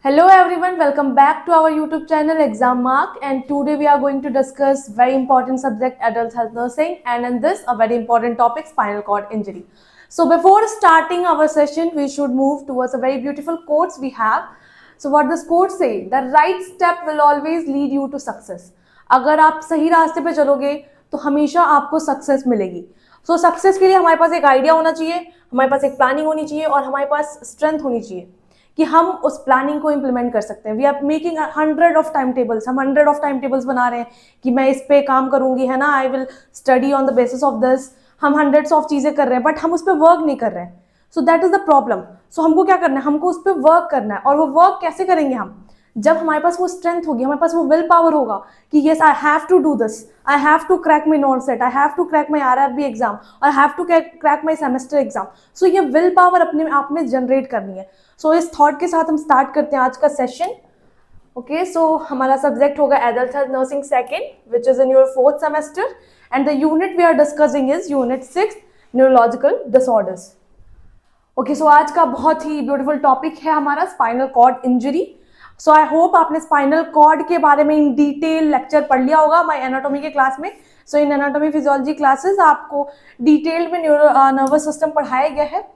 Hello everyone, welcome back to our YouTube channel Exam Mark, and today we are going to discuss very important subject adult health nursing, and in this a very important topic spinal cord injury. So before starting our session we should move towards a very beautiful quotes we have. So what this quote say, the right step will always lead you to success. अगर आप सही रास्ते पे चलोगे तो हमेशा आपको success मिलेगी. सो सक्सेस के लिए हमारे पास एक आइडिया होना चाहिए, हमारे पास एक प्लानिंग होनी चाहिए और हमारे पास स्ट्रेंथ होनी चाहिए कि हम उस प्लानिंग को इम्प्लीमेंट कर सकते हैं. We are making 100 time tables, हम 100 टाइम टेबल्स बना रहे हैं कि मैं इस पे काम करूंगी, है ना, I will study on the basis of this. हम हंड्रेड्स ऑफ चीजें कर रहे हैं बट हम उस पर वर्क नहीं कर रहे हैं. So that is the problem. So हमको क्या करना है, हमको उस पर वर्क करना है. और वो वर्क कैसे करेंगे हम, जब हमारे पास वो स्ट्रेंथ होगी, हमारे पास वो विल पावर होगा कि yes I have to do this, I have to crack my NORCET, I have to crack my RRB exam, I have to crack my semester exam. So ये will power अपने आप में generate करनी है. सो इस thought के साथ हम स्टार्ट करते हैं आज का सेशन. ओके, सो हमारा सब्जेक्ट होगा adult health nursing second, which is in your 4th semester, and the unit we are discussing is unit 6, neurological disorders. Okay, so आज का बहुत ही ब्यूटीफुल टॉपिक है हमारा spinal cord injury. So I hope आपने spinal cord के बारे में इन डिटेल लेक्चर पढ़ लिया होगा माई एनाटॉमी के क्लास में. सो इन एनाटॉमी फिजियोलॉजी क्लासेस आपको डिटेल में नर्वस सिस्टम पढ़ाया गया है.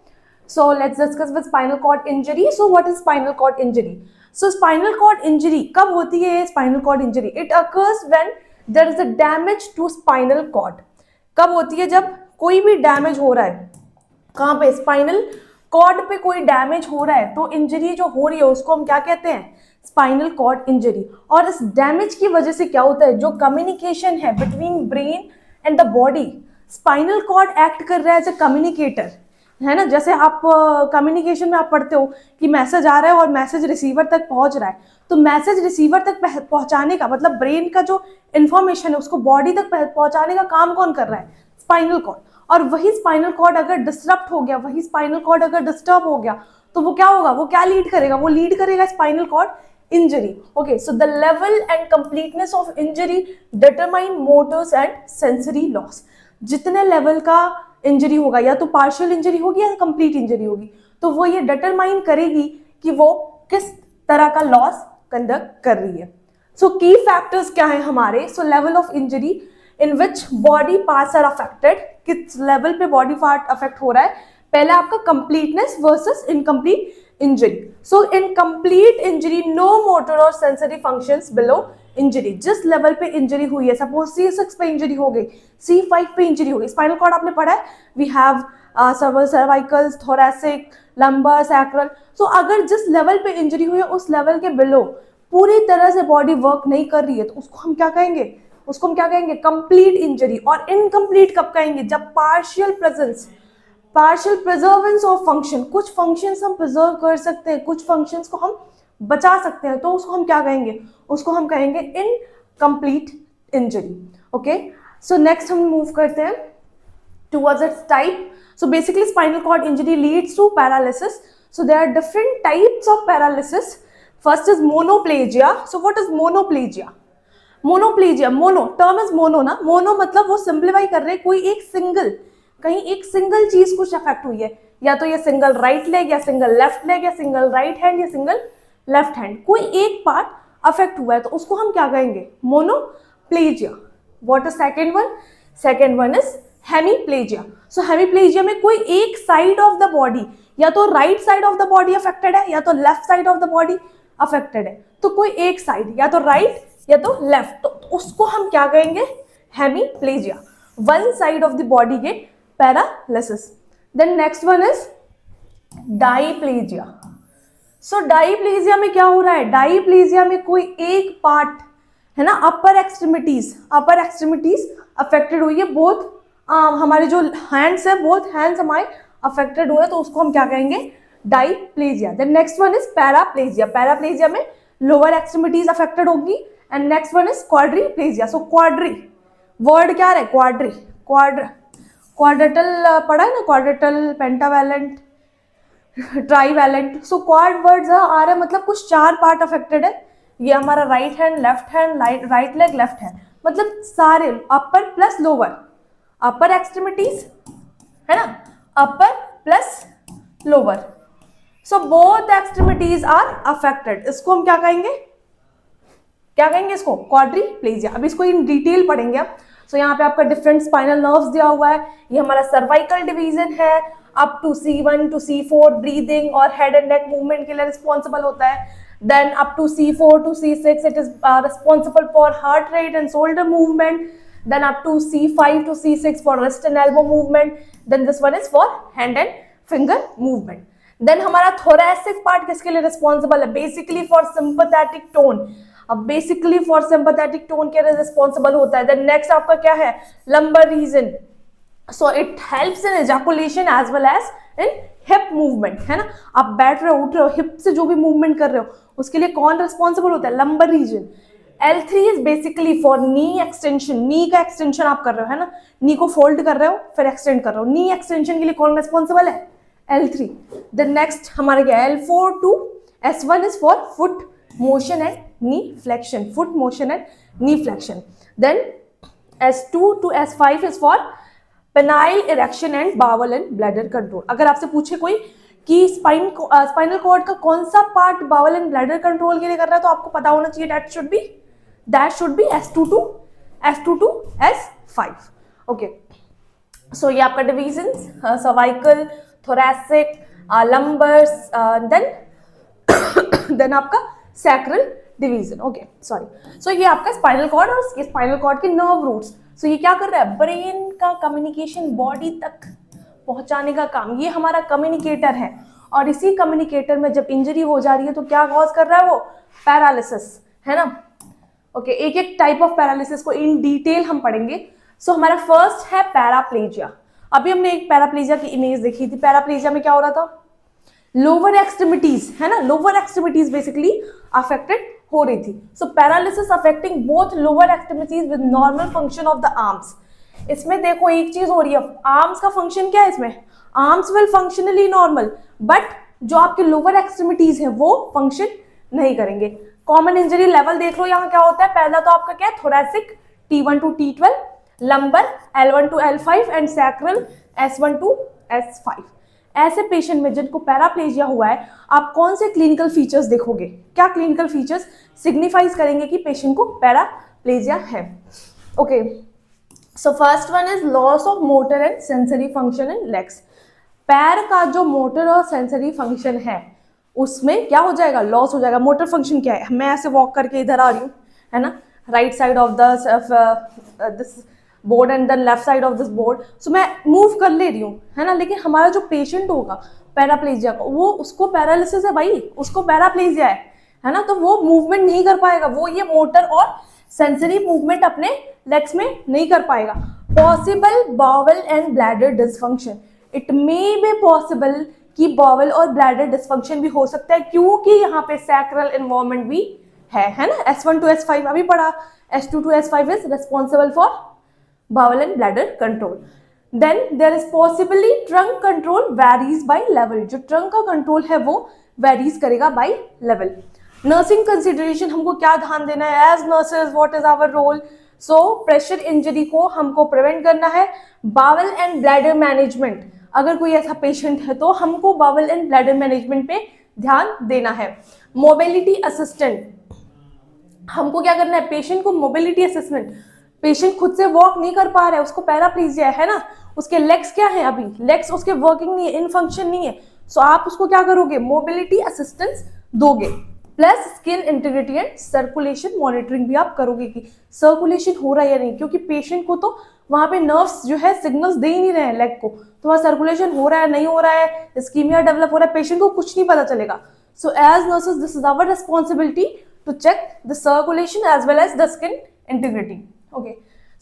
So let's discuss with spinal cord injury. So what is spinal cord injury? So spinal cord injury कब होती है spinal cord injury? It occurs when there is a damage to spinal cord. कब होती है, जब कोई भी डैमेज हो रहा है. कहाँ पे, स्पाइनल कॉर्ड पे कोई डैमेज हो रहा है तो इंजरी जो हो रही है उसको हम क्या कहते हैं, स्पाइनल कॉर्ड इंजरी. और इस डैमेज की वजह से क्या होता है, जो कम्युनिकेशन है between brain and the body, spinal cord act कर रहा है एज ए कम्युनिकेटर, है ना. जैसे आप कम्युनिकेशन में आप पढ़ते हो कि मैसेज आ रहा है और मैसेज रिसीवर तक पहुंच रहा है, तो मैसेज रिसीवर तक पहुंचाने का मतलब ब्रेन का जो इन्फॉर्मेशन है उसको बॉडी तक पहुंचाने का काम कौन कर रहा है, स्पाइनल कॉर्ड. और वही स्पाइनल कॉर्ड अगर डिस्टर्ब हो गया, वही स्पाइनल कॉर्ड अगर डिस्टर्ब हो गया तो वो क्या होगा, वो क्या लीड करेगा, वो लीड करेगा spinal cord injury. Okay, so the level and completeness of injury determine motors and sensory loss. जितने लेवल का इंजरी होगा, या तो पार्शियल इंजरी होगी या कंप्लीट इंजरी होगी, तो वो ये डिटरमाइन करेगी कि वो किस तरह का लॉस कंडक्ट कर रही है. सो की फैक्टर्स क्या है हमारे. So level of injury in which body parts are affected, किस लेवल पे बॉडी पार्ट अफेक्ट हो रहा है. पहला आपका completeness versus incomplete injury. So incomplete injury, no motor और सेंसरी फंक्शंस बिलो इंजरी. जिस लेवल पे इंजरी हुई है, सपोज C6 पे इंजरी हो गई, C5 पे इंजरी हो गई. स्पाइनल कॉर्ड आपने पढ़ा है, we have cervicals, thoracic, lumbar, sacral. So अगर जिस लेवल पे इंजरी हुई है उस लेवल के बिलो पूरी तरह से बॉडी वर्क नहीं कर रही है तो उसको हम क्या कहेंगे, उसको हम क्या कहेंगे, कंप्लीट इंजरी. और इनकम्प्लीट कब कहेंगे, जब partial presence, partial प्रिजर्वेंस of function, कुछ फंक्शंस हम प्रिजर्व कर सकते हैं, कुछ फंक्शंस को हम बचा सकते हैं, तो उसको हम क्या कहेंगे, उसको हम कहेंगे incomplete injury. Okay, so next हम मूव करते हैं towards its type. So basically spinal cord injury leads to paralysis. So there are different types of paralysis. First is monoplegia. So what is monoplegia? Monoplegia, mono term is mono ना, mono मतलब वो simplify कर रहे हैं, कोई एक single, कहीं एक सिंगल चीज कुछ अफेक्ट हुई है, या तो ये सिंगल राइट लेग, या सिंगल लेफ्ट लेग, या सिंगल राइट हैंड, या सिंगल लेफ्ट हैंड, कोई एक पार्ट अफेक्ट हुआ है तो उसको हम क्या कहेंगे, monoplegia. What is second one? Second one is hemiplegia. So hemiplegia में कोई एक साइड ऑफ द बॉडी, या तो right side of the body affected है या तो left side of the body affected है. तो कोई एक साइड, या तो राइट या तो लेफ्ट, तो उसको हम क्या कहेंगे, hemiplegia. One side of the body के paralysis. Then next one is diplegia. So diplegia में क्या हो रहा है, डाईप्लेजिया में कोई एक पार्ट, है ना, अपर एक्सट्रीमिटीज अफेक्टेड हुई है. बोथ हमारे जो हैंड्स है, बोथ हैंड्स हमारे अफेक्टेड हुए, तो उसको हम क्या कहेंगे, diplegia. Then next one is paraplegia. Paraplegia में लोअर एक्सट्रीमिटीज अफेक्टेड होगी. And next one is quadriplegia. So quadri word क्या है, क्वाड्री, क्वाड्रेटल पढ़ा है ना, quadrilateral, pentavalent, trivalent. So quad words आ रहे हैं, मतलब कुछ चार पार्ट अफेक्टेड है. ये हमारा right hand, left hand, right leg, left hand, मतलब सारे upper plus lower, upper extremities, है ना, upper plus lower, so both extremities are affected. इसको हम क्या कहेंगे, क्या कहेंगे इसको, क्वाड्रीप्लेजिया। अब इसको इन डिटेल पढ़ेंगे आप। सो यहाँ पे आपका डिफरेंट स्पाइनल नर्व्स दिया हुआ है, ये हमारा सर्वाइकल डिवीजन है, up to C1 to C4 breathing और हेड एंड नेक मूवमेंट के लिए रिस्पॉन्सिबल होता है। Then up to C4 to C6 it is responsible for heart rate and shoulder movement. then up to C5 to C6 for wrist and elbow movement, then this one is for hand and finger movement. then हमारा thoracic part किसके लिए responsible है, basically for sympathetic tone। अब basically for sympathetic tone के लिए responsible होता है। then next आपका क्या है, lumbar region, so it helps in ejaculation as well as in hip movement, है ना। आप बैठ रहे हो, उठ रहे हो, hip से जो भी movement कर रहे हो उसके लिए कौन responsible होता है, lumbar region। L3 is basically for knee extension, knee का एक्सटेंशन आप कर रहे हो, है ना, नी को फोल्ड कर रहे हो फिर एक्सटेंड कर रहे हो, नी एक्सटेंशन के लिए कौन रिस्पॉन्सिबल है, L3। देन नेक्स्ट हमारा क्या, L4 to S1 is for foot motion and knee flexion, foot motion and knee flexion. Then S2 to S5 is for penile erection and bowel and bladder control. अगर आपसे पूछे कोई कि spinal cord का कौन सा part bowel and bladder control के लिए कर रहा है, तो आपको पता होना चाहिए that should be S2 to S5। Okay, so ये आपका divisions, cervical, thoracic, lumbars, then आपका sacral division. Okay sorry. So ये आपका स्पाइनल कॉर्ड और ये स्पाइनल कॉर्ड के नर्व रूट्स। सो ये क्या कर रहा है, ब्रेन का कम्युनिकेशन बॉडी तक पहुंचाने का काम, ये हमारा कम्युनिकेटर है। और इसी कम्युनिकेटर में जब इंजरी हो जा रही है तो क्या कॉज कर रहा है, वो पैरालिसिस, है ना। ओके, एक एक टाइप ऑफ पैरालिसिस को इन डिटेल हम पढ़ेंगे। सो हमारा फर्स्ट है पैराप्लेजिया। अभी हमने एक पैराप्लेजिया की इमेज देखी थी। पैराप्लेजिया में क्या हो रहा था, लोअर एक्सट्रीमिटीज, है ना, लोअर एक्सट्रीमिटीज बेसिकली अफेक्टेड हो रही थी। So paralysis affecting both lower extremities with normal function of the arms. इसमें देखो एक चीज हो रही है, आर्म्स का फंक्शन क्या है इसमें, arms will functionally normal, but जो आपके लोअर एक्सट्रीमिटीज है वो फंक्शन नहीं करेंगे। कॉमन इंजरी लेवल देख लो, यहाँ क्या होता है, पहला तो आपका क्या है, thoracic T1 to T12, lumbar L1 to L5 and sacral S1 to S5। ऐसे पेशेंट में जिनको पैराप्लेजिया हुआ है, आप कौन से क्लिनिकल फीचर्स देखोगे, क्या क्लिनिकल फीचर्स सिग्निफाइज करेंगे कि पेशेंट को पैराप्लेजिया है। Okay, so first one is loss of motor and sensory function in legs. पैर का जो मोटर और सेंसरी फंक्शन है उसमें क्या हो जाएगा, लॉस हो जाएगा। मोटर फंक्शन क्या है, मैं ऐसे वॉक करके इधर आ रही हूँ, है ना, right side of this board and then left side of this board, so मैं मूव कर ले रही हूँ, है ना। लेकिन हमारा जो पेशेंट होगा पैराप्लेजिया का, वो उसको पैरालिसिस है भाई, उसको पैराप्लेजिया है ना, तो वो मूवमेंट नहीं कर पाएगा, वो ये मोटर और सेंसरी मूवमेंट अपने लेग्स में नहीं कर पाएगा। Possible bowel and bladder dysfunction, it may be possible कि बावल और ब्लैडर डिसफंक्शन भी हो सकता है, क्योंकि यहाँ पे सैक्रल इन्वॉल्वमेंट भी है ना। S1 to S5 अभी पढ़ा, S2 to S5 is responsible for bowel and bladder control. Then there is possibly trunk control varies by level, जो ट्रंक का कंट्रोल है वो वेरीज करेगा बाय लेवल। नर्सिंग कंसिडरेशन, हमको क्या ध्यान देना है as nurses, what is our role. So pressure injury को हमको प्रिवेंट करना है। बावल एंड ब्लैडर मैनेजमेंट, अगर कोई ऐसा पेशेंट है तो हमको बावल एंड ब्लैडर मैनेजमेंट पे ध्यान देना है। मोबिलिटी असिस्टेंट, हमको क्या करना है, पेशेंट को मोबिलिटी असिस्टेंट, पेशेंट खुद से वॉक नहीं कर पा रहा है, उसको पैराप्लेजिया है ना, उसके लेग्स क्या है, अभी लेग्स उसके वर्किंग नहीं है, इन फंक्शन नहीं है, सो आप उसको क्या करोगे, मोबिलिटी असिस्टेंस दोगे। Plus skin integrity and circulation monitoring भी आप करोगे कि सर्कुलेशन हो रहा है या नहीं, क्योंकि पेशेंट को तो वहां पे नर्व्स जो है सिग्नल्स दे ही नहीं रहे हैं लेग को, तो वहाँ सर्कुलेशन हो रहा है नहीं हो रहा है, इस्कीमिया डेवलप हो रहा है, पेशेंट को कुछ नहीं पता चलेगा। So as nurses this is our responsibility to check the circulation as well as the skin integrity. Okay,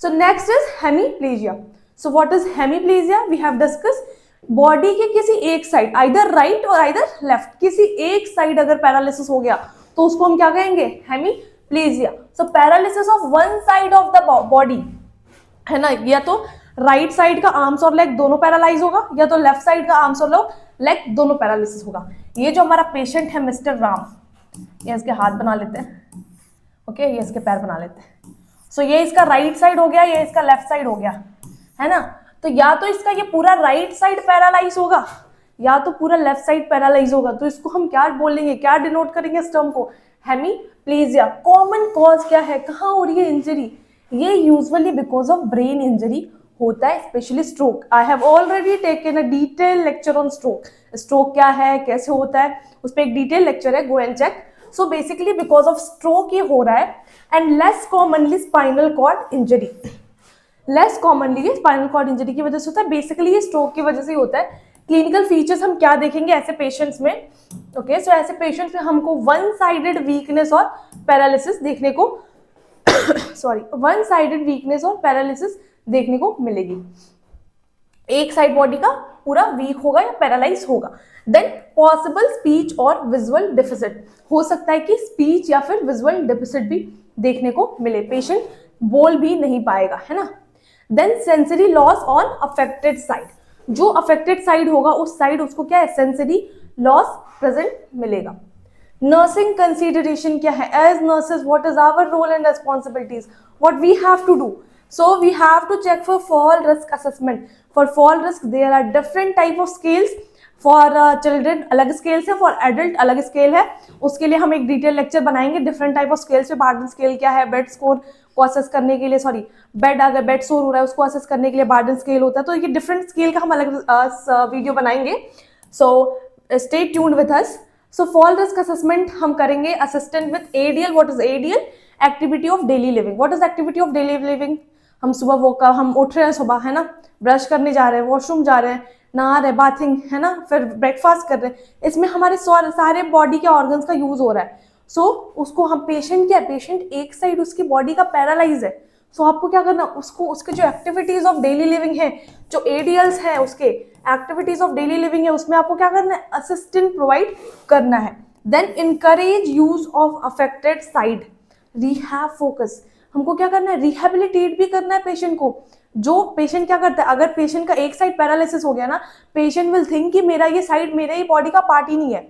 so next is hemiplegia. So what is hemiplegia? We have discussed body के किसी एक side, either right or either left, किसी एक side अगर paralysis हो गया तो उसको हम क्या कहेंगे, hemiplegia. So paralysis of one side of the body, है ना, या तो राइट साइड का आर्म्स और लेग दोनों पैरालाइज होगा, या तो लेफ्ट साइड का आर्म्स और लेग दोनों पैरालिसिस होगा। ये जो हमारा पेशेंट है मिस्टर राम, ये इसके हाथ बना लेते हैं, ओके, ये इसके पैर बना लेते हैं। सो ये इसका राइट साइड हो गया, ये इसका लेफ्ट साइड हो गया, है ना। तो या तो इसका ये पूरा राइट साइड पैरालाइज होगा, या तो पूरा लेफ्ट साइड पैरालाइज होगा, तो इसको हम क्या बोलेंगे, क्या डिनोट करेंगे इस टर्म को, हेमीप्लेजिया। कॉमन कॉज क्या है, कहाँ हो रही है इंजरी, ये usually because of brain injury होता है, specially stroke. I have already taken a detail lecture on stroke. Stroke क्या है, कैसे होता है, उस पर एक डिटेल लेक्चर है, go and check. So basically because of stroke ये हो रहा है, and less commonly spinal cord injury, less commonly ये स्पाइनल कॉर्ड इंजरी की वजह से होता है, बेसिकली ये स्ट्रोक की वजह से ही होता है। क्लिनिकल फीचर्स हम क्या देखेंगे ऐसे पेशेंट्स में, ओके सो ऐसे पेशेंट्स में हमको वन साइडेड वीकनेस और पैरालिसिस देखने को सॉरी वन साइडेड वीकनेस और पैरालिसिस देखने को मिलेगी, एक साइड बॉडी का पूरा वीक होगा या पैरालाइज होगा। देन पॉसिबल स्पीच और विजुअल डेफिसिट, हो सकता है कि स्पीच या फिर विजुअल डेफिसिट भी देखने को मिले, पेशेंट बोल भी नहीं पाएगा, है ना। Then sensory loss on affected side, जो अफेक्टेड साइड होगा उस साइड उसको क्या है, सेंसरी लॉस प्रेजेंट मिलेगा। नर्सिंग कंसिडरेशन क्या है, as nurses what is our role and responsibilities, what we have to do. So we have to check for fall risk assessment. For fall risk there are different type of scales. For children अलग scales है, for adult अलग scale है, उसके लिए हम एक detail lecture बनाएंगे different type of scales पे। बार्डन स्केल क्या है, बेड स्कोर को असेस करने के लिए, सॉरी बेड अगर बेड सोर हो रहा है उसको असेस करने के लिए बार्डन स्केल होता है, तो ये डिफरेंट स्केल का हम अलग वीडियो बनाएंगे। So stay tuned with us. So fall risk assessment हम करेंगे assistant with ADL. What is ADL, activity of daily living. What is activity of daily living, हम सुबह हम उठ रहे हैं सुबह, है ना, ब्रश करने जा रहे हैं, वॉशरूम जा रहे हैं, नहा रहे, बाथिंग, है ना, फिर ब्रेकफास्ट कर रहे हैं, इसमें हमारे सारे बॉडी के ऑर्गन्स का यूज हो रहा है। सो उसको हम पेशेंट क्या है, पेशेंट एक साइड उसकी बॉडी का पैरालाइज है, सो आपको क्या करना, उसको उसके जो एक्टिविटीज ऑफ डेली लिविंग है, जो एडीएल्स है उसके एक्टिविटीज ऑफ डेली लिविंग है, उसमें आपको क्या करना है, असिस्टेंट प्रोवाइड करना है। Then encourage use of affected side, rehab focus, हमको क्या करना है, रिहेबिलिटेट भी करना है पेशेंट को। जो पेशेंट क्या करता है, अगर पेशेंट का एक साइड पैरालिसिस हो गया ना, पेशेंट विल थिंक कि मेरा ये साइड मेरे ही बॉडी का पार्ट ही नहीं है,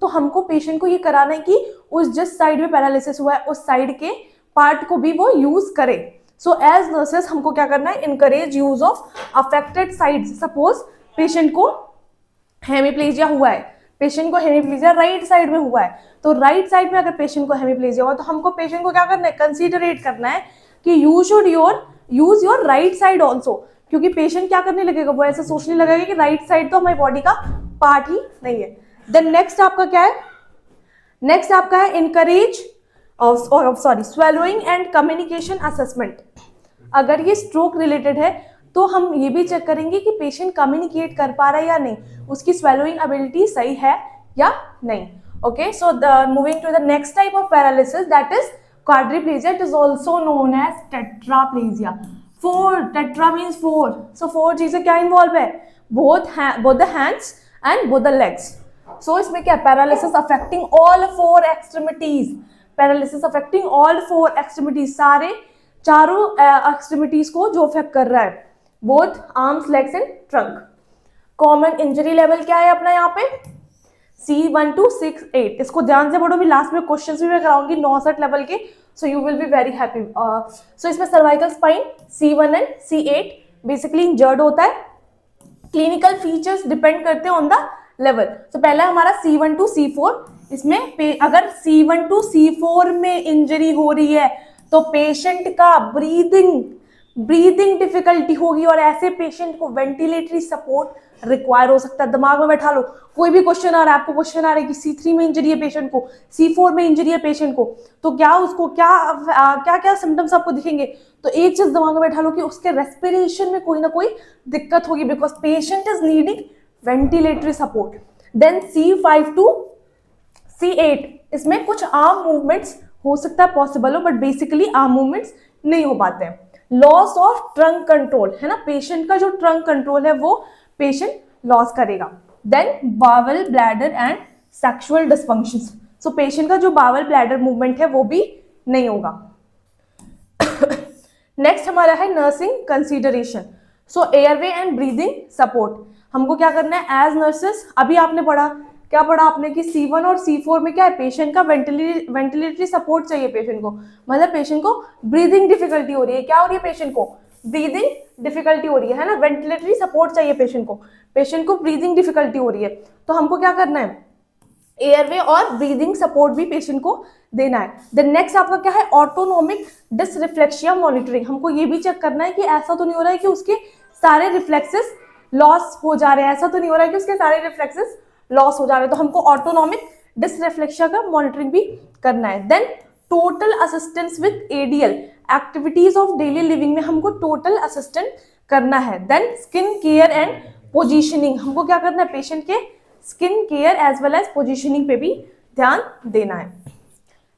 तो हमको पेशेंट को ये कराना है कि उस जिस साइड में पैरालिसिस हुआ है उस साइड के पार्ट को भी वो यूज करे। सो एज नर्सेस हमको क्या करना है, encourage use of affected sides. Suppose patient को हेमीप्लेजिया हुआ है, पेशेंट को हेमीप्लेजिया राइट साइड में हुआ है, तो राइट साइड में अगर पेशेंट को हेमीप्लेजिया हुआ तो हमको पेशेंट को क्या करना है, कंसीडरेट करना है कि you should use your right side also, क्योंकि पेशेंट क्या करने लगेगा, वो ऐसे सोचने लगेगा कि राइट साइड तो हमारी बॉडी का पार्ट ही नहीं है। देन नेक्स्ट आपका क्या है, नेक्स्ट आपका है encourage sorry swallowing and communication assessment. अगर ये स्ट्रोक रिलेटेड है तो हम ये भी चेक करेंगे कि पेशेंट कम्युनिकेट कर पा रहा है या नहीं, उसकी स्वेलोइंग एबिलिटी सही है या नहीं। Okay, so moving to the next type of paralysis, that is quadriplegia. It is also known as tetraplegia. Four, tetra means four. So four चीजें क्या इन्वॉल्व है, both the hands and both the legs. So इसमें क्या, paralysis affecting all four extremities. Paralysis affecting all four extremities, सारे चारों extremities को जो affect कर रहा है, both arms, legs and trunk. Common injury level क्या है अपना यहाँ पे, C1 to 6-8। इसको ध्यान से पढ़ो, भी लास्ट में क्वेश्चंस भी मैं कराऊंगी 9-10 लेवल के, so you will be very happy. So इसमें cervical spine C1 and C8 basically injured होता है। क्लिनिकल फीचर्स डिपेंड करते हैं ऑन द लेवल। तो पहला हमारा C1 to C4, इसमें अगर C1 to C4 में इंजरी हो रही है तो पेशेंट का ब्रीदिंग डिफिकल्टी होगी, और ऐसे पेशेंट को वेंटिलेटरी सपोर्ट रिक्वायर हो सकता है। दिमाग में बैठा लो, कोई भी क्वेश्चन आ रहा है, आपको क्वेश्चन आ रहा है कि C3 में इंजरी है पेशेंट को, C4 में इंजरी है पेशेंट को, तो क्या उसको क्या क्या सिम्टम्स आपको दिखेंगे, तो एक चीज दिमाग में बैठा लो कि उसके रेस्पिरेशन में कोई ना कोई दिक्कत होगी, because patient is needing ventilatory support. Then C5 to C8, इसमें कुछ आर्म मूवमेंट्स हो सकता है पॉसिबल हो, बट बेसिकली आर्म मूवमेंट्स नहीं हो पाते हैं। लॉस ऑफ ट्रंक कंट्रोल है ना, पेशेंट का जो ट्रंक कंट्रोल है वो पेशेंट लॉस करेगा। Then bowel bladder and sexual dysfunctions, so patient का जो बावल ब्लैडर मूवमेंट है वो भी नहीं होगा। नेक्स्ट हमारा है nursing consideration, so airway and breathing support. हमको क्या करना है एज नर्सेस, अभी आपने पढ़ा, क्या पढ़ा आपने कि C1 और C4 में क्या है, पेशेंट का वेंटिलेटरी सपोर्ट चाहिए पेशेंट को, मतलब पेशेंट को ब्रीदिंग डिफिकल्टी हो रही है, क्या हो रही है पेशेंट को, ब्रीदिंग डिफिकल्टी हो रही है ना, वेंटिलेटरी सपोर्ट चाहिए पेशेंट को ब्रीदिंग डिफिकल्टी हो रही है, तो हमको क्या करना है, एयरवे और ब्रीदिंग सपोर्ट भी पेशेंट को देना है। देन नेक्स्ट आपका क्या है, ऑटोनोमिक डिसरिफ्लेक्सिया मॉनिटरिंग, हमको ये भी चेक करना है कि ऐसा तो नहीं हो रहा है कि उसके सारे रिफ्लेक्सेस लॉस हो जा रहे हैं, ऐसा तो नहीं हो रहा है कि उसके सारे रिफ्लेक्सेस लॉस हो जा रहे हैं, तो हमको ऑटोनोमिक डिसरिफ्लेक्सिया का मॉनिटरिंग भी करना है। Then total assistance with ADL, activities of daily living में हमको टोटल असिस्टेंट करना है। Then skin care and positioning, हमको क्या करना है, पेशेंट के skin care as well as positioning पे भी ध्यान देना है।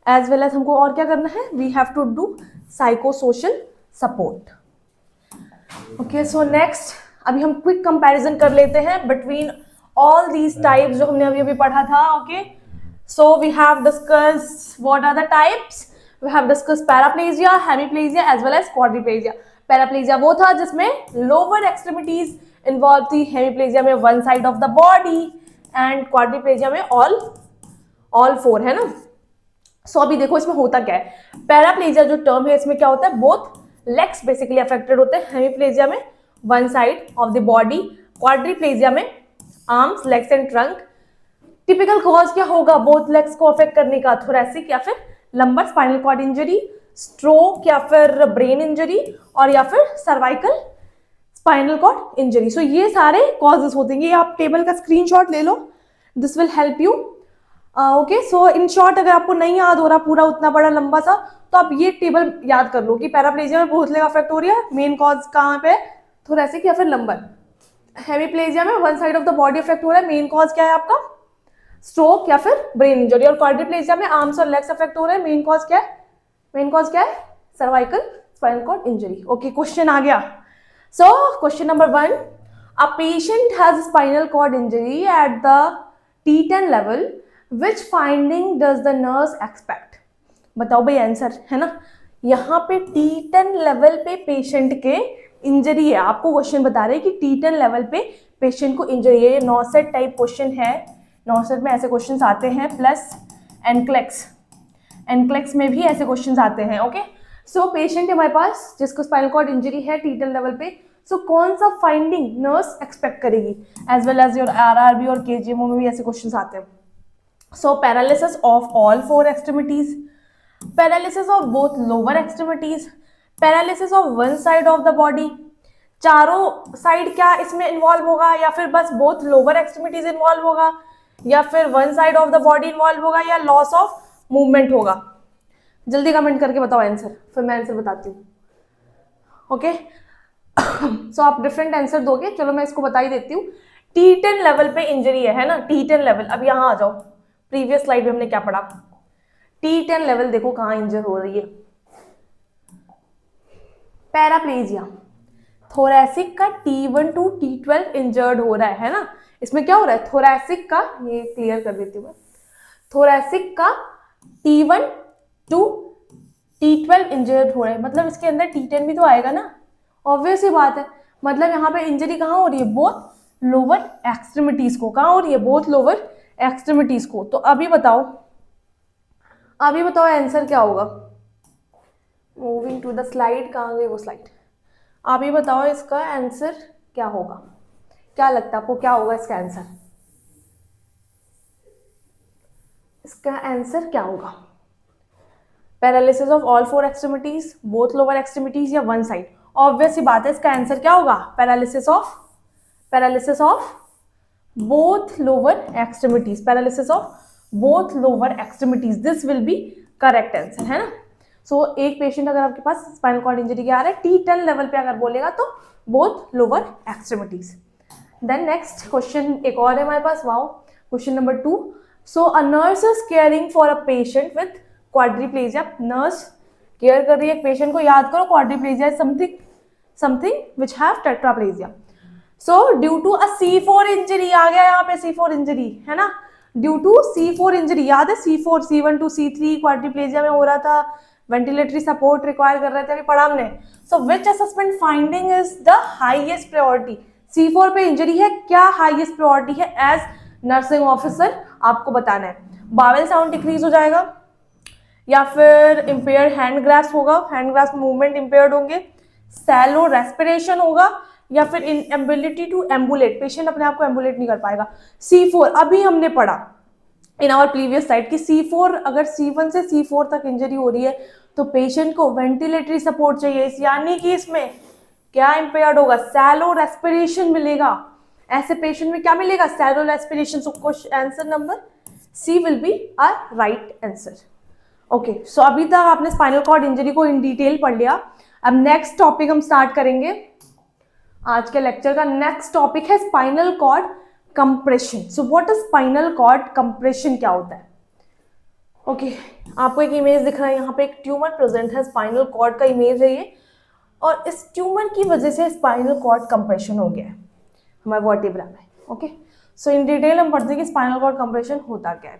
एज वेल एज हमको और क्या करना है, we have to do psycho social support. Okay, so next अभी हम क्विक कंपैरिजन कर लेते हैं बिटवीन ऑल दीज टाइप्स जो हमने अभी अभी पढ़ा था। Okay, so we have discuss what are the types, we have discuss paraplegia, hemiplegia as well as quadriplegia. Paraplegia वो था जिसमें लोअर एक्सट्रीमिटीज इन्वॉल्व थी, हेमीप्लेजिया में one side of the body and quadriplegia में ऑल फोर, है ना। सो अभी देखो इसमें होता क्या है, पैराप्लेजिया जो टर्म है इसमें क्या होता है, बोथ लेग्स बेसिकली अफेक्टेड होते हैं, हेमीप्लेजिया में one side of the body, quadriplegia में arms, legs and trunk. Typical cause क्या होगा बोथ लेग्स को अफेक्ट करने का, थोरैसिक या फिर lumbar spinal cord injury, stroke या फिर ब्रेन इंजरी, और या फिर cervical spinal cord injury. So ये सारे कॉजेस होते हैं, ये आप टेबल का स्क्रीनशॉट ले लो, this will help you. Okay, so in short अगर आपको नहीं याद हो रहा पूरा उतना बड़ा लंबा सा, तो आप ये टेबल याद कर लो कि पैराप्लेजिया में बहुत लेग अफेक्ट हो रही है, मेन कॉज कहाँ पे, थोरैसिक या फिर लंबर। हेमीप्लेजिया में one side of the body affect हो रहा है, मेन कॉज क्या है आपका, स्ट्रोक या फिर ब्रेन इंजरी। और क्वाड्रिप्लेजिया में आर्म्स और लेग्स अफेक्ट हो रहे हैं, मेन कॉज क्या है, cervical spinal cord injury. Okay, question आ गया। So question number 1, a patient has spinal cord injury at the T10 level, which finding does the nurse expect. बताओ भाई आंसर, है ना। यहाँ पे T10 लेवल पे पेशेंट के इंजरी है, आपको क्वेश्चन बता रहे हैं कि T10 लेवल पे पेशेंट को इंजरी है, ये नॉसेट टाइप क्वेश्चन है, नॉसेट में ऐसे क्वेश्चंस आते हैं, प्लस एनक्लेक्स में भी ऐसे क्वेश्चंस आते हैं। ओके, सो पेशेंट है हमारे पास जिसको स्पाइनल कॉर्ड इंजरी है T10 लेवल पे, सो कौन सा फाइंडिंग नर्स एक्सपेक्ट करेगी, as well as your RRB और KGMO में भी ऐसे क्वेश्चंस आते हैं। सो paralysis of all 4 extremities, paralysis of both lower extremities, paralysis of one side of the body, चारों साइड क्या इसमें इन्वॉल्व होगा, या फिर बस बोथ लोअर एक्सट्रीमिटीज इन्वॉल्व होगा, या फिर one side of the body involve होगा, या लॉस ऑफ मूवमेंट होगा। जल्दी कमेंट करके बताओ आंसर, फिर मैं आंसर बताती हूँ। ओके, सो आप डिफरेंट आंसर दोगे, चलो मैं इसको बता ही देती हूँ। T10 लेवल पे इंजरी है ना, T10 लेवल। अब यहाँ आ जाओ, प्रीवियस स्लाइड में हमने क्या पढ़ा, T10 लेवल देखो कहाँ इंजर हो रही है, पैराप्लेजिया, थोरैसिक का T1 to T12 इंजर्ड हो रहा है ना। इसमें क्या हो रहा है, थोरैसिक का, ये क्लियर कर देती हूँ मैं, थोरैसिक का T1 to T12 इंजर्ड हो रहा है, मतलब इसके अंदर T10 भी तो आएगा ना, ऑब्वियस ही बात है। मतलब यहाँ पे इंजरी कहाँ हो रही है, बोथ लोअर एक्सट्रीमिटीज को, कहाँ हो रही है, बोथ लोअर एक्सट्रीमिटीज को। तो अभी बताओ आंसर क्या होगा। मूविंग टू द स्लाइड, कहाँ गई वो स्लाइड, अभी बताओ इसका आंसर क्या होगा, क्या लगता है आपको क्या होगा इसका आंसर, क्या होगा, paralysis of all 4 extremities, both lower extremities, या वन साइड। ऑब्वियस ही बात है इसका आंसर क्या होगा, paralysis of both lower extremities, paralysis of both lower extremities, this will be correct answer, है ना। सो एक पेशेंट अगर आपके पास स्पाइनल कॉर्ड इंजरी के आ रहा है T10 लेवल पे अगर बोलेगा तो both lower extremities. Then next question एक और है हमारे पास, wow, question number 2। So a nurse is caring for a patient with quadriplegia, nurse care कर रही है एक पेशेंट को, याद करो quadriplegia is something which have tetraplegia. So due to a C4 injury, आ गया यहाँ पे C4 इंजरी, है ना, ड्यू टू C4 इंजरी, याद है C4, C1 to C3 quadriplegia में हो रहा था, वेंटिलेटरी सपोर्ट रिक्वायर कर रहे थे, अभी पढ़ा हमने। So which assessment finding is the highest priority, C4 पे इंजरी है, क्या हाईएस्ट प्रायोरिटी है एज नर्सिंग ऑफिसर आपको बताना है। बावेल साउंड डिक्रीज हो जाएगा, या फिर इम्पेयर्ड हैंड ग्रास्प होगा, हैंड ग्रास्प मूवमेंट इम्पेयर्ड होंगे, सैलो रेस्पिरेशन होगा या फिर इनएबिलिटी टू एम्बुलेट, पेशेंट अपने आप को एम्बुलेट नहीं कर पाएगा। C4 अभी हमने पढ़ा इन आवर प्रीवियस स्लाइड कि C4 अगर C1 से C4 तक इंजरी हो रही है तो पेशेंट को वेंटिलेटरी सपोर्ट चाहिए, यानी कि इसमें क्या इंपेयर्ड होगा, सैलो रेस्पिरेशन मिलेगा। ऐसे पेशेंट में क्या मिलेगा, shallow respiration. So question answer number C will be our right answer. Okay, so अभी तक आपने स्पाइनल कॉर्ड इंजरी को इन डिटेल पढ़ लिया। अब नेक्स्ट टॉपिक हम स्टार्ट करेंगे। आज के लेक्चर का नेक्स्ट टॉपिक है spinal cord compression. So what is spinal cord compression, क्या होता है? ओके, आपको एक इमेज दिख रहा है, यहाँ पे एक ट्यूमर प्रेजेंट है, स्पाइनल कॉर्ड का इमेज है ये, और इस ट्यूमर की वजह से स्पाइनल कॉर्ड कंप्रेशन हो गया है हमारे वर्टेब्रा में। ओके, सो इन डिटेल हम पढ़ते हैं कि स्पाइनल कॉर्ड कंप्रेशन होता क्या है।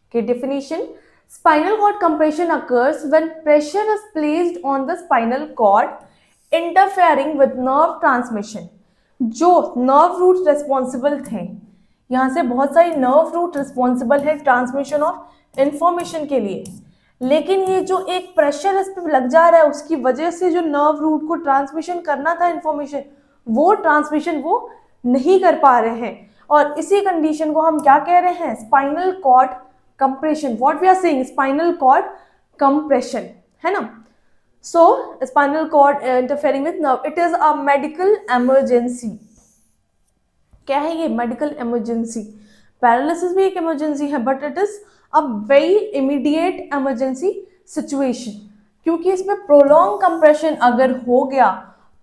Okay, definition: spinal cord compression occurs when pressure is placed on the spinal cord, interfering with nerve transmission. जो nerve root responsible थे, यहाँ से बहुत सारी nerve root responsible है ट्रांसमिशन ऑफ इंफॉर्मेशन के लिए, लेकिन ये जो एक प्रेशर इस पर लग जा रहा है उसकी वजह से जो नर्व रूट को ट्रांसमिशन करना था इंफॉर्मेशन, वो ट्रांसमिशन वो नहीं कर पा रहे हैं, और इसी कंडीशन को हम क्या कह रहे हैं, spinal cord compression. What we are saying, spinal cord compression, है ना? So spinal cord interfering with nerve, it is a medical emergency. क्या है ये मेडिकल इमरजेंसी? पैरालिसिस भी एक इमरजेंसी है, but it is a very immediate emergency situation, क्योंकि इसमें प्रोलॉन्ग कंप्रेशन अगर हो गया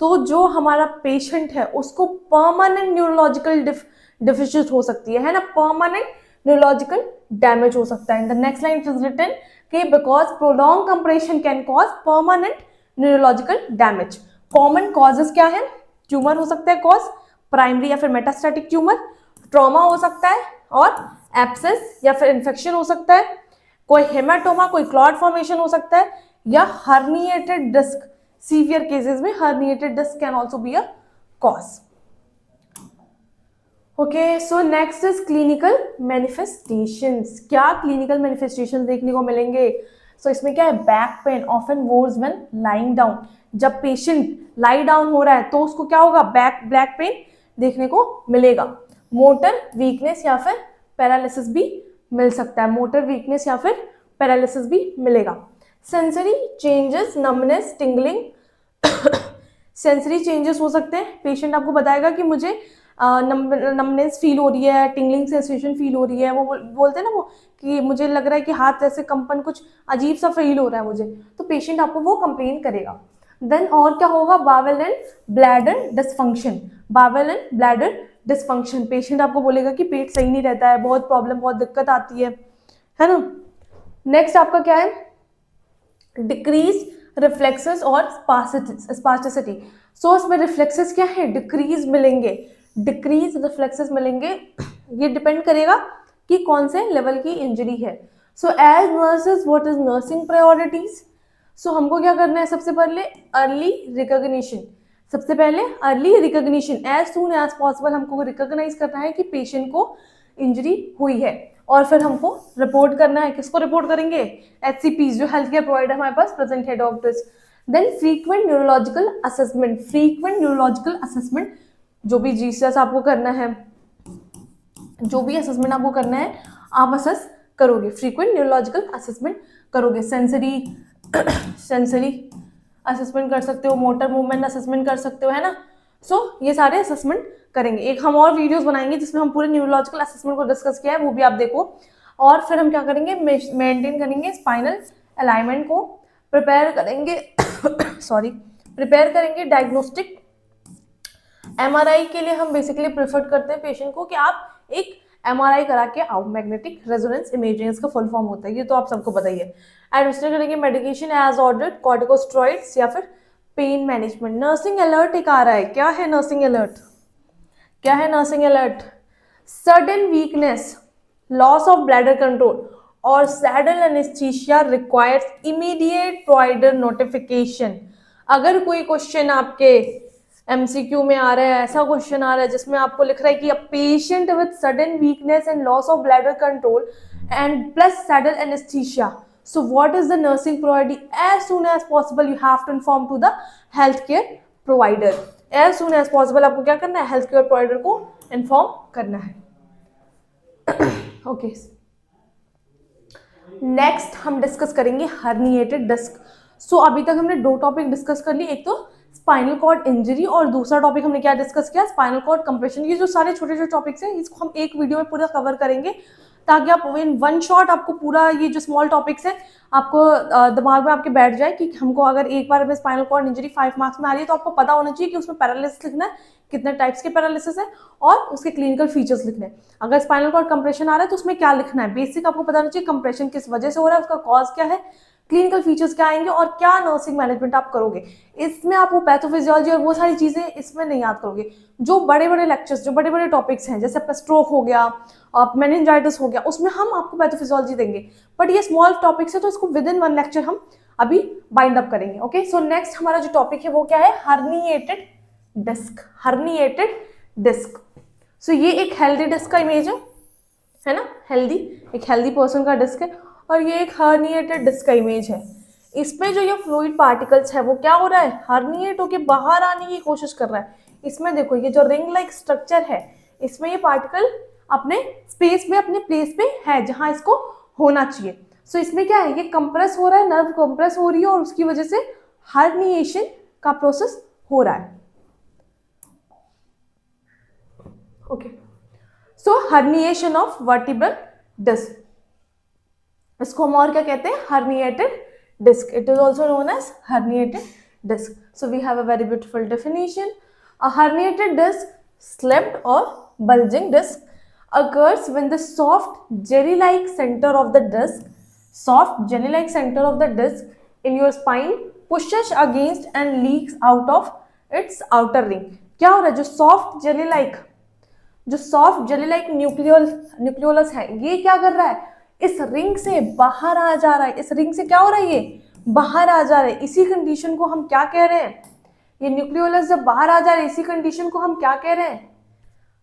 तो जो हमारा पेशेंट है उसको परमानेंट न्यूरोलॉजिकल डिफिशिएंसी हो सकती है ना, परमानेंट न्यूरोलॉजिकल डैमेज हो सकता है। In the next line it is written कि because prolong compression can cause permanent neurological damage. Common causes क्या है? ट्यूमर हो सकता है कॉज, प्राइमरी या फिर मेटास्टैटिक ट्यूमर, ट्रॉमा हो सकता है, और एब्सेस या फिर इन्फेक्शन हो सकता है, कोई हेमाटोमा, कोई क्लॉट फॉर्मेशन हो सकता है, या हर्निएटेड डिस्क। सीवियर केसेस में herniated disc can also be a cause. Okay, so next is clinical manifestations. क्या क्लिनिकल मैनिफेस्टेशंस देखने को मिलेंगे? सो इसमें क्या है, back pain often was when lying down. जब पेशेंट लाई डाउन हो रहा है तो उसको क्या होगा, बैक पेन देखने को मिलेगा। मोटर वीकनेस या फिर पैरालिसिस भी मिल सकता है, मोटर वीकनेस या फिर पैरालिसिस भी मिलेगा। Sensory changes, numbness, tingling, sensory changes हो सकते हैं। पेशेंट आपको बताएगा कि मुझे नमनेस फील हो रही है, टिंगलिंग सेंसेशन फील हो रही है, वो बोलते हैं ना वो कि मुझे लग रहा है कि हाथ जैसे कंपन कुछ अजीब सा फील हो रहा है मुझे, तो पेशेंट आपको वो कंप्लेन करेगा। देन और क्या होगा, bowel and bladder dysfunction. Bowel and bladder dysfunction, patient आपको बोलेगा कि पेट सही नहीं रहता है, बहुत प्रॉब्लम, बहुत दिक्कत आती है ना। नेक्स्ट आपका क्या है, डिक्रीज रिफ्लेक्सेस और स्पास्टिसिटी। सो इसमें रिफ्लेक्सेस क्या है, डिक्रीज मिलेंगे, डिक्रीज रिफ्लेक्सेस मिलेंगे। ये डिपेंड करेगा कि कौन से लेवल की इंजरी है। So as nurses what is nursing priorities? So हमको क्या करना है, सबसे पहले अर्ली रिकॉग्निशन, सबसे पहले early recognition, as soon as possible हमको रिकॉग्नाइज करना है कि पेशेंट को इंजरी हुई है, और फिर हमको रिपोर्ट करना है। किसको रिपोर्ट करेंगे? HCPs, जो हेल्थ केयर प्रोवाइडर हमारे पास प्रेजेंट है, doctors. Then frequent neurological assessment, frequent neurological assessment, जो भी जीसीएस आपको करना है, जो भी असेसमेंट आपको करना है आप असेस करोगे, फ्रीक्वेंट न्यूरोलॉजिकल असेसमेंट करोगे। सेंसरी असेसमेंट कर सकते हो, मोटर मूवमेंट असेसमेंट कर सकते हो, है ना। सो ये सारे असेसमेंट करेंगे। एक हम और वीडियोस बनाएंगे जिसमें हम पूरे न्यूरोलॉजिकल असेसमेंट को डिस्कस किया है, वो भी आप देखो। और फिर हम क्या करेंगे, मेंटेन करेंगे स्पाइनल अलाइनमेंट को, प्रिपेयर करेंगे सॉरी प्रिपेयर करेंगे डायग्नोस्टिक। MRI के लिए हम बेसिकली प्रेफर करते हैं पेशेंट को कि आप एक MRI करा के आओ, मैग्नेटिक रेजोनेंस इमेजिंग इसका फुल फॉर्म होता है, ये तो आप सबको पता ही है। एडमिनिस्टर करेंगे मेडिकेशन एज ऑर्डर्ड, कॉर्टिकोस्टेरॉइड्स या फिर पेन मैनेजमेंट। नर्सिंग अलर्ट एक आ रहा है, क्या है नर्सिंग अलर्ट? क्या है nursing alert? Sudden weakness, loss of bladder control और saddle anaesthesia requires immediate provider notification. अगर कोई क्वेश्चन आपके MCQ में आ रहा है, ऐसा क्वेश्चन आ रहा है जिसमें आपको लिख रहा है कि अ patient with sudden weakness and loss of bladder control and plus saddle anaesthesia, So what is the nursing priority? As soon as possible you have to inform to the healthcare provider. As soon as possible आपको क्या करना है, healthcare provider को inform करना है. Okay. Next हम discuss करेंगे herniated disc. सो अभी तक हमने दो टॉपिक डिस्कस कर ली, एक तो स्पाइनल कॉर्ड इंजरी और दूसरा टॉपिक हमने क्या डिस्कस किया, स्पाइनल कॉर्ड कंप्रेशन. ये जो सारे छोटे छोटे टॉपिक्स हैं इसको हम एक वीडियो में पूरा कवर करेंगे ताकि आप इन वन शॉट आपको पूरा ये जो स्मॉल टॉपिक्स हैं आपको दिमाग में आपके बैठ जाए कि हमको अगर एक बार में स्पाइनल कॉर्ड इंजरी 5 मार्क्स में आ रही है तो आपको पता होना चाहिए कि उसमें पैरालिसिस लिखना है, कितने टाइप्स के पैरालिसिस है और उसके क्लिनिकल फीचर्स लिखने हैं. अगर स्पाइनल कॉर्ड कंप्रेशन आ रहा है तो उसमें क्या लिखना है, बेसिक आपको पता होना चाहिए कंप्रेशन किस वजह से हो रहा है, उसका कॉज क्या है, क्लिनिकल फीचर्स क्या आएंगे और क्या नर्सिंग मैनेजमेंट आप करोगे. इसमें आप वो पैथोफिजियोलॉजी और वो सारी चीजें इसमें नहीं याद करोगे. जो बड़े बड़े लेक्चर्स, जो बड़े बड़े टॉपिक्स हैं, जैसे आपका स्ट्रोक हो गया, मेनिंजाइटिस हो गया, उसमें हम आपको पैथोफिजियोलॉजी देंगे. बट ये स्मॉल टॉपिक्स है तो इसको विद इन वन लेक्चर हम अभी बाइंड अप करेंगे. ओके, सो नेक्स्ट हमारा जो टॉपिक है वो क्या है, herniated disc. Herniated disc. So ये एक हेल्दी डिस्क का इमेज है ना, हेल्दी, एक हेल्दी पर्सन का डिस्क है और ये एक हर्निएटेड डिस्क का इमेज है. इसमें जो ये फ्लूइड पार्टिकल्स है वो क्या हो रहा है, हर्निएट होके बाहर आने की कोशिश कर रहा है. इसमें देखो ये जो रिंग लाइक स्ट्रक्चर है इसमें ये पार्टिकल अपने स्पेस में, अपने प्लेस पे है जहां इसको होना चाहिए. सो इसमें क्या है, ये कंप्रेस हो रहा है, नर्व कंप्रेस हो रही है और उसकी वजह से हर्निएशन का प्रोसेस हो रहा है. Okay, so herniation of vertebral disc, इसको हम और क्या कहते हैं, herniated disc. It is also known as herniated disc. So we have a very beautiful definition. A herniated disc, slipped और bulging disc, occurs when the soft jelly-like center of the disc in your spine pushes against and leaks out of its outer ring. क्या हो रहा है, जो soft jelly like nucleolus है ये क्या कर रहा है, इस रिंग से बाहर आ जा रहा है. इस रिंग से क्या हो रहा है, ये बाहर आ जा रहा है. इसी कंडीशन को हम क्या कह रहे हैं, ये न्यूक्लियोलस जब बाहर आ जा रहा है इसी कंडीशन को हम क्या कह रहे हैं,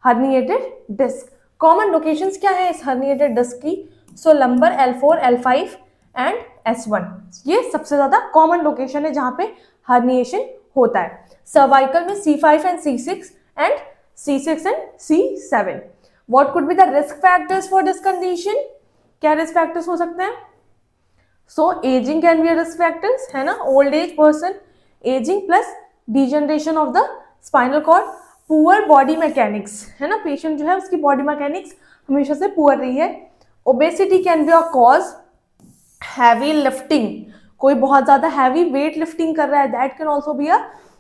हर्निएटेड डिस्क. कॉमन लोकेशंस क्या है इस हर्निएटेड डिस्क की, सो lumbar, L4, L5 and S1. ये सबसे ज्यादा कॉमन लोकेशन है जहां पे हर्निएशन होता है. सर्वाइकल में C5 and C6 and C6 and C7. What could be the risk factors for this condition, क्या रिस्क फैक्टर्स हो सकते हैं, so ageing can be a risk factors, है ना, old age person, ageing plus degeneration of the spinal cord, poor body mechanics, है ना, patient जो है उसकी बॉडी मैकेनिक्स हमेशा से पुअर रही है. Obesity can be a cause, heavy lifting, कोई बहुत ज्यादा हैवी वेट लिफ्टिंग कर रहा है, that can also be a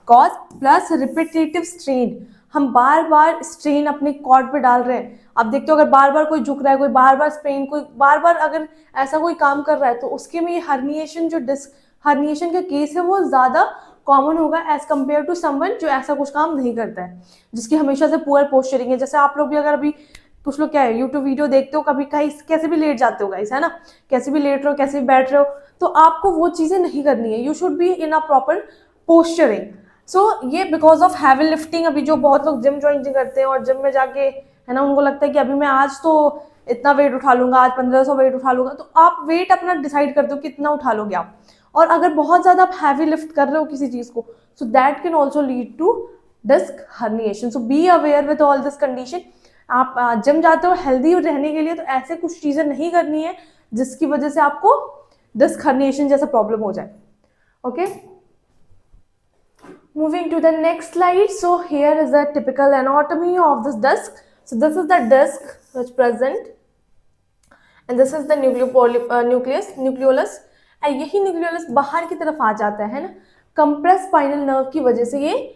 cause, plus repetitive strain, हम बार बार स्ट्रेन अपने कॉर्ड पे डाल रहे हैं. आप देखते हो अगर बार बार कोई झुक रहा है, कोई बार बार स्ट्रेन, कोई बार बार अगर ऐसा कोई काम कर रहा है तो उसके में ये हर्निएशन, जो डिस्क हर्निएशन का केस है वो ज्यादा कॉमन होगा एज कम्पेयर टू समवन जो ऐसा कुछ काम नहीं करता है, जिसकी हमेशा से पुअर पोस्चरिंग है. जैसे आप लोग भी अगर अभी कुछ लोग क्या है यूट्यूब वीडियो देखते हो, कभी कहीं कैसे भी लेट जाते हो गाइस, है ना, कैसे भी लेट रहे हो, कैसे भी बैठ रहे हो, तो आपको वो चीजें नहीं करनी है. You should be in a proper posturing. So ये बिकॉज ऑफ हैवी लिफ्टिंग, अभी जो बहुत लोग जिम ज्वाइन करते हैं और जिम में जाके, है ना, उनको लगता है कि अभी मैं आज तो इतना वेट उठा लूंगा, आज 1500 वेट उठा लूंगा, तो आप वेट अपना डिसाइड करते हो कितना उठा लोगे आप. और अगर बहुत ज्यादा आप हैवी लिफ्ट कर रहे हो किसी चीज को, so that can also lead to disc herniation. So be aware with all this condition. आप जिम जाते हो हेल्दी रहने के लिए तो ऐसे कुछ चीजें नहीं करनी है जिसकी वजह से आपको डिस्क हर्निएशन जैसा प्रॉब्लम हो जाए. Okay, moving to the next slide. So here is the typical anatomy of this disc. So this is the disc which present and this is the nucleolus. और यही न्यूक्लियोलस बाहर की तरफ आ जाता है ना, कंप्रेस स्पाइनल नर्व की वजह से ये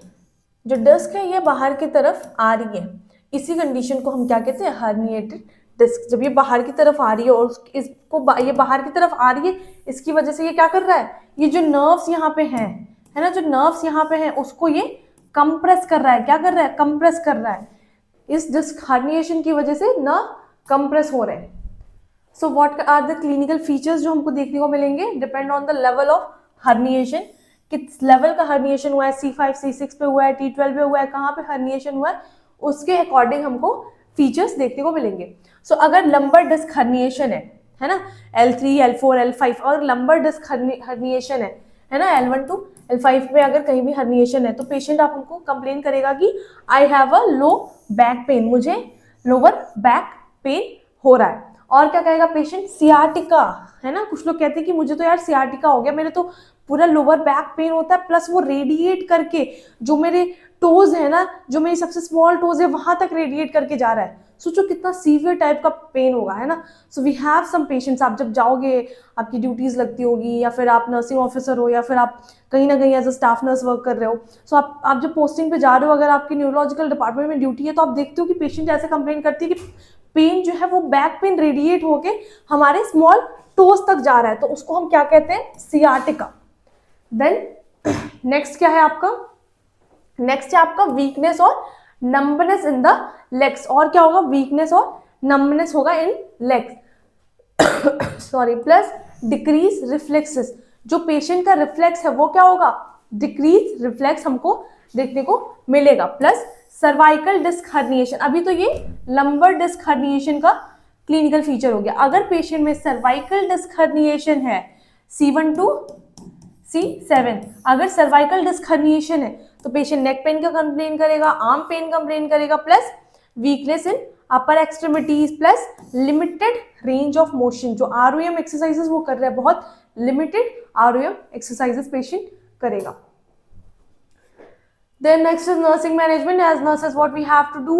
जो डिस्क है ये बाहर की तरफ आ रही है. इसी कंडीशन को हम क्या कहते हैं, हर्निएटेड डिस्क. जब ये बाहर की तरफ आ रही है और इसको ये बाहर की तरफ आ रही है, इसकी वजह से ये क्या कर रहा है, ये जो नर्व्स यहाँ पे हैं, है ना, जो नर्व्स यहाँ पे हैं उसको ये कंप्रेस कर रहा है. क्या कर रहा है, कंप्रेस कर रहा है. इस डिस्क हर्निएशन की वजह से नर्व कंप्रेस हो रहे हैं. So what are the clinical features जो हमको देखने को मिलेंगे, depend on the level of herniation, किस लेवल का हर्निएशन हुआ है, C5 C6 पे हुआ है, T12 पे हुआ है, कहाँ पे हर्निएशन हुआ है, उसके अकॉर्डिंग हमको फीचर्स देखने को मिलेंगे. सो अगर लंबर डिस्क हर्निएशन है, है ना, L3, L4, L5। और लंबर डिस्क हर्निएशन है ना, L1 to L5 में अगर कहीं भी हर्निएशन है तो पेशेंट आप हमको कंप्लेन करेगा कि I have a low back pain, मुझे लोअर बैक पेन हो रहा है। और क्या कहेगा पेशेंट, सियाटिका, है ना, कुछ लोग कहते हैं कि मुझे तो यार सियाटिका हो गया, मेरे तो पूरा लोअर बैक पेन होता है, प्लस वो रेडिएट करके जो मेरे टोज है ना, जो मेरी सबसे स्मॉल टोज है वहां तक रेडिएट करके जा रहा है। सोचो कितना सीवियर टाइप का पेन होगा, है ना। So we have some patients, आप जब जाओगे, आपकी ड्यूटीज लगती होगी, या फिर आप नर्सिंग ऑफिसर हो, या फिर आप कहीं ना कहीं as a staff nurse work कर रहे हो, सो आप जब पोस्टिंग पे जा रहे हो, अगर आपकी न्यूरोलॉजिकल डिपार्टमेंट में ड्यूटी है, तो आप देखते हो कि पेशेंट ऐसे कंप्लेन करती है कि पेन जो है वो बैक पेन रेडिएट होके हमारे स्मॉल टोज तक जा रहा है, तो उसको हम क्या कहते हैं, सियाटिका। देन नेक्स्ट क्या है आपका, नेक्स्ट है आपका वीकनेस और नंबनेस इन द लेग्स। और क्या होगा, वीकनेस और नंबनेस होगा in legs sorry, plus decrease reflexes, जो पेशेंट का रिफ्लेक्स है वो क्या होगा, डिक्रीज रिफ्लेक्स हमको देखने को मिलेगा, प्लस सर्वाइकल डिस्क हर्निएशन। अभी तो ये लंबर डिस्क हर्निएशन का क्लिनिकल फीचर हो गया। अगर पेशेंट में सर्वाइकल डिस्क हर्निएशन है C1 to C7, अगर सर्वाइकल डिस्क हर्निएशन है तो पेशेंट नेक पेन का कंप्लेन करेगा, आर्म पेन कंप्लेन करेगा, plus weakness in upper extremities, plus limited range of motion. जो ROM एक्सरसाइजेस वो कर रहा है, बहुत लिमिटेड ROM एक्सरसाइजेस पेशेंट करेगा। Then next is nursing management. As nurses, what we have to do?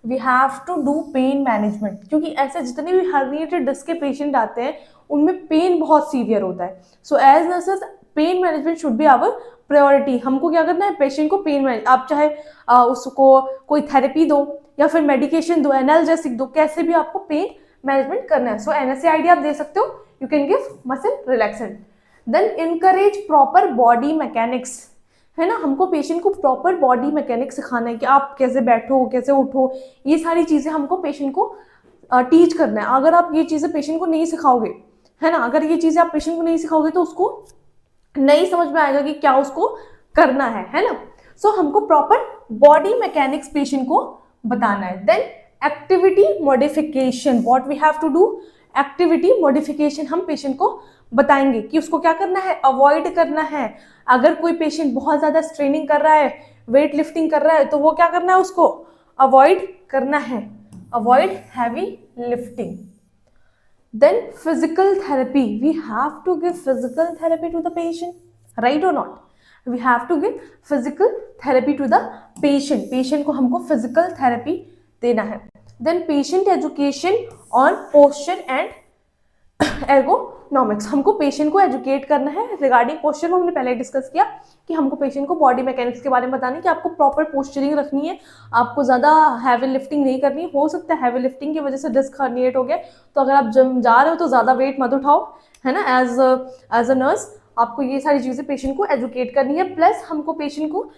We have to do pain management, क्योंकि ऐसे जितने भी herniated disc के पेशेंट आते हैं उनमें पेन बहुत सीवियर होता है। So as nurses pain management should be our priority. हमको क्या करना है, पेशेंट को पेन मैनेज, आप चाहे उसको कोई थेरेपी दो या फिर मेडिकेशन दो, एनाल्जेसिक दो, कैसे भी आपको पेन मैनेजमेंट करना है। सो NSAID आप दे सकते हो, you can give muscle relaxant. Then encourage proper body mechanics, है ना, हमको पेशेंट को प्रॉपर बॉडी मैकेनिक्स सिखाना है कि आप कैसे बैठो, कैसे उठो, ये सारी चीज़ें हमको पेशेंट को टीच करना है। अगर आप ये चीज़ें पेशेंट को नहीं सिखाओगे, है ना, अगर ये चीज़ें आप पेशेंट को नहीं सिखाओगे तो उसको नहीं समझ में आएगा कि क्या उसको करना है ना। सो हमको प्रॉपर बॉडी मैकेनिक्स पेशेंट को बताना है। Then activity modification, what we have to do, activity modification हम पेशेंट को बताएंगे कि उसको क्या करना है, अवॉइड करना है। अगर कोई पेशेंट बहुत ज़्यादा स्ट्रेनिंग कर रहा है, वेट लिफ्टिंग कर रहा है, तो वो क्या करना है, उसको अवॉइड करना है, avoid heavy lifting. Then physical therapy, we have to give physical therapy to the patient, right or not? We have to give physical therapy to the patient, patient को हमको physical therapy देना है। Then patient education on posture and ergonomics, हमको patient को educate करना है regarding posture में। हमने पहले डिस्कस किया कि हमको पेशेंट को बॉडी मैकेनिक्स के बारे में बताना है कि आपको प्रॉपर पोस्चरिंग रखनी है, आपको ज़्यादा हैवी लिफ्टिंग नहीं करनी। हो सकता है हैवी लिफ्टिंग की वजह से डिस्क हर्निएट हो गया, तो अगर आप जिम जा रहे हो तो ज़्यादा वेट मत उठाओ, है ना। एज अ नर्स आपको ये सारी चीज़ें पेशेंट को एजुकेट करनी है। प्लस हमको पेशेंट को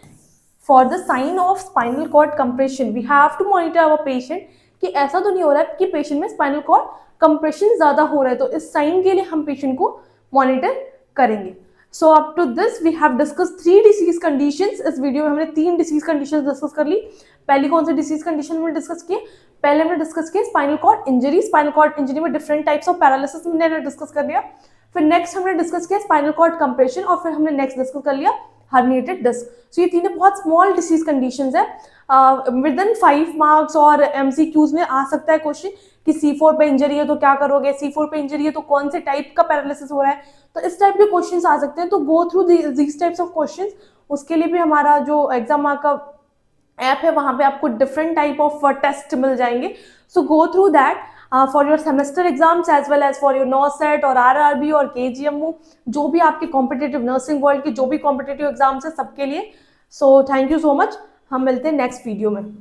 for the sign of spinal cord compression we have to monitor our patient, कि ऐसा तो नहीं हो रहा है कि पेशेंट में स्पाइनल कॉर्ड कंप्रेशन ज़्यादा हो रहा है, तो इस साइन के लिए हम पेशेंट को मॉनिटर करेंगे। So up to this we have discuss 3 disease conditions. इस वीडियो में हमने 3 डिसीज कंडीशंस डिस्कस कर ली। पहली कौन सी डिसीज कंडीशन हमने डिस्कस की, पहले हमने डिस्कस किया spinal cord injury. Spinal cord injury में डिफरेंट टाइप्स ऑफ पैरालिसिस हमने डिस्कस कर लिया। फिर नेक्स्ट हमने डिस्कस किया स्पाइनल कॉर्ड कंप्रेशन, और फिर हमने नेक्स्ट डिस्कस कर लिया हर्निएटेड डिस्क। सो ये तीनों बहुत स्मॉल डिसीज कंडीशंस है। विद इन 5 मार्क्स और MCQs में आ सकता है क्वेश्चन कि C4 पे इंजरी है तो क्या करोगे, C4 पे इंजरी है तो कौन से टाइप का पैरालिसिस हो रहा है, तो इस टाइप के क्वेश्चंस आ सकते हैं। तो go through these types of questions, उसके लिए भी हमारा जो एग्जाम मार्क का ऐप है वहाँ पे आपको डिफरेंट टाइप ऑफ टेस्ट मिल जाएंगे। So go through that for your semester exams as well as for your NORCET और RRB और KGMU, जो भी आपके कॉम्पिटेटिव नर्सिंग वर्ल्ड के जो भी कॉम्पिटेटिव एग्जाम्स है सबके लिए। So thank you so much, हम मिलते हैं नेक्स्ट वीडियो में।